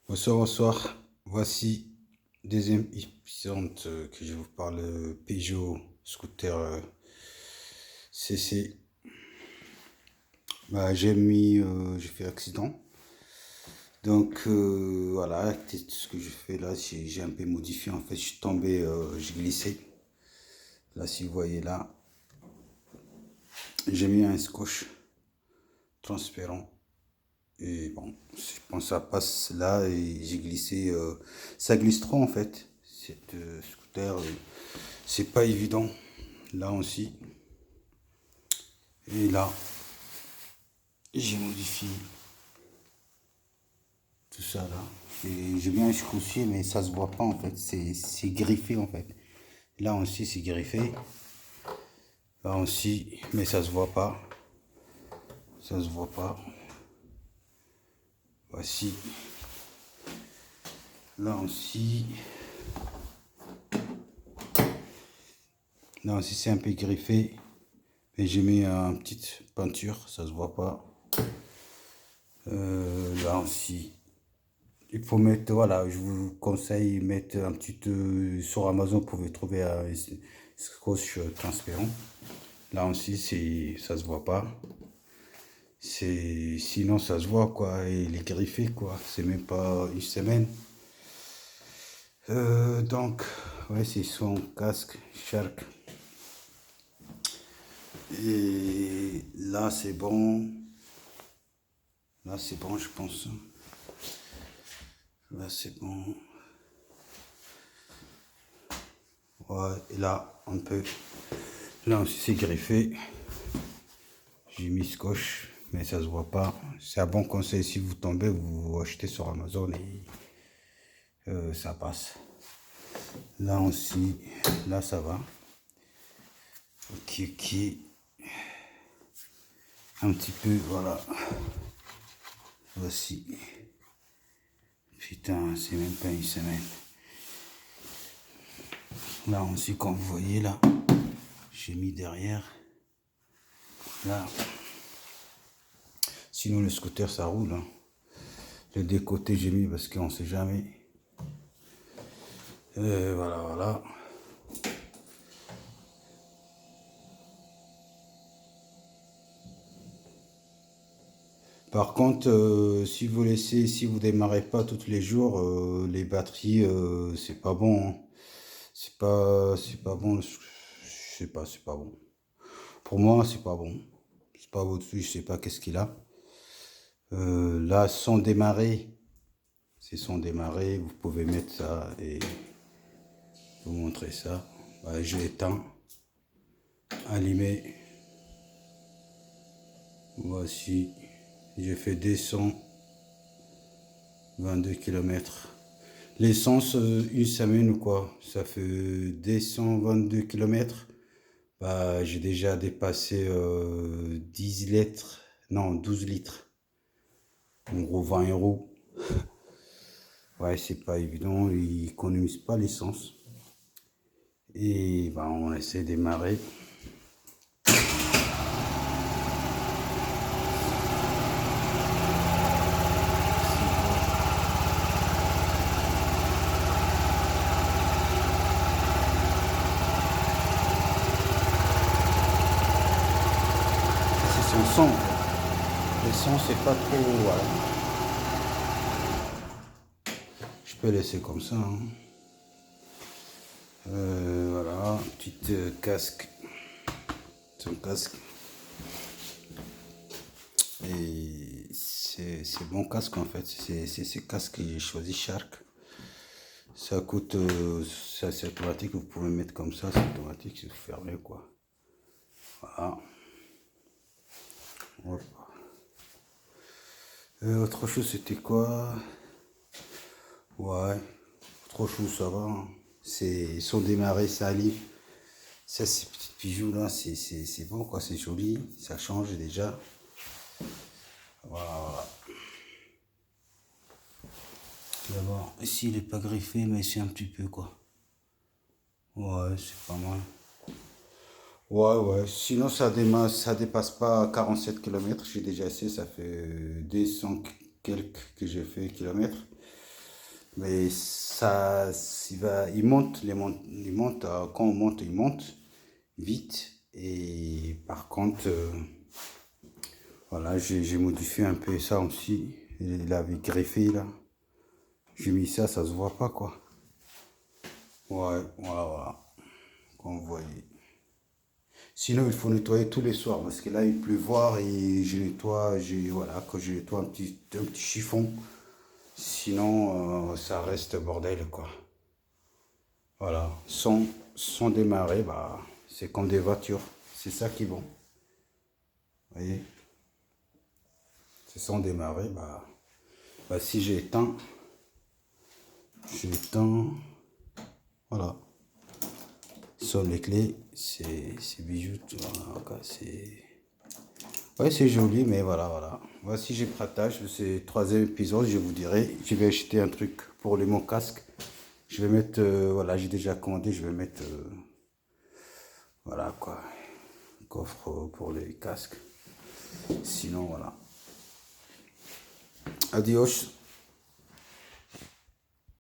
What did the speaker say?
Bonsoir, bonsoir. Voici deuxième épisode que je vous parle Peugeot scooter CC. J'ai fait accident. Donc voilà, c'est ce que je fais là. J'ai un peu modifié en fait. Je suis tombé, j'ai glissé. Là, si vous voyez là, j'ai mis un scotch transparent. Et bon, je pense que ça passe là et j'ai glissé. Ça glisse trop en fait. Cette scooter, c'est pas évident. Là aussi. Et là, j'ai modifié tout ça là. Et j'ai bien escoussé, mais ça se voit pas en fait. C'est griffé en fait. Là aussi, c'est griffé. Là aussi, mais ça se voit pas. Ça se voit pas. Voici. Là aussi. Là aussi, c'est un peu griffé. Mais j'ai mis une petite peinture, ça se voit pas. Là aussi. Il faut mettre, voilà, je vous conseille mettre un petit, sur Amazon, vous pouvez trouver un scotch transparent. Là aussi, ça se voit pas. Sinon ça se voit quoi, et il est griffé quoi. C'est même pas une semaine. Donc, ouais, c'est son casque Shark. Et là, c'est bon. Là, c'est bon, je pense. Là, c'est bon. Ouais, et là, on peut. Là aussi, c'est griffé. J'ai mis scotch, mais ça se voit pas. C'est un bon conseil. Si vous tombez, vous achetez sur Amazon et ça passe. Là aussi, là, ça va. Ok, ok. Un petit peu, voilà. Voici. Putain, c'est même pas une semaine. Là aussi, comme vous voyez, là, j'ai mis derrière. Là. Sinon, le scooter, ça roule. Hein. Le décoté, j'ai mis parce qu'on sait jamais. Voilà, voilà. Par contre, si vous démarrez pas tous les jours, les batteries, c'est pas bon. Hein. C'est pas bon. Je sais pas, c'est pas bon. Pour moi, c'est pas bon. C'est pas votre fille, je sais pas qu'est-ce qu'il a. Là, sans démarrer, c'est sans démarrer. Vous pouvez mettre ça et vous montrer ça. Voilà, je l'éteins, allumé. Voici, j'ai fait 222 km. L'essence, une semaine ou quoi, ça fait 222 km. Bah, j'ai déjà dépassé 10 litres, non 12 litres. En gros 20 €. Ouais, c'est pas évident, ils économisent pas l'essence. Et bah, on essaie de démarrer. C'est son son en fait. Le son, c'est pas trop. Voilà. Je peux laisser comme ça. Hein. Voilà, petite casque. Son casque. Et c'est bon casque en fait. C'est ce casque que j'ai choisi Shark. Ça coûte. C'est automatique, vous pouvez mettre comme ça. C'est automatique, c'est fermé quoi. Voilà. Hop. Autre chose, c'était quoi? Ouais. Autre chose, ça va. Hein. Ils sont démarrés, ça allume. Ça, ces petits bijoux là, c'est bon quoi, c'est joli. Ça change déjà. Voilà. D'abord, ici il est pas griffé, mais c'est un petit peu quoi. Ouais, c'est pas mal. Ouais, ouais. Sinon, ça dépasse pas 47 km. J'ai déjà essayé, ça fait 200 quelques que j'ai fait kilomètres. Mais ça, il monte, il monte, quand on monte, il monte vite. Et par contre, voilà, j'ai modifié un peu ça aussi. Il avait greffé là. J'ai mis ça, ça se voit pas quoi. Ouais, voilà, voilà. Comme vous voyez. Sinon, il faut nettoyer tous les soirs parce que là, il pleut voir et je nettoie, voilà, quand je nettoie un petit chiffon. Sinon, ça reste bordel quoi. Voilà. Sans démarrer, bah, c'est comme des voitures. C'est ça qui est bon. Vous voyez? C'est sans démarrer, bah si j'éteins, voilà. Sur les clés, c'est bijou, voilà, quoi, c'est... Ouais, c'est joli, mais voilà, voilà. Voici, j'ai partage, c'est le troisième épisode, je vous dirai. Je vais acheter un truc pour mon casque. Je vais mettre, voilà, j'ai déjà commandé, je vais mettre, voilà, quoi, coffre pour les casques. Sinon, voilà. Adios.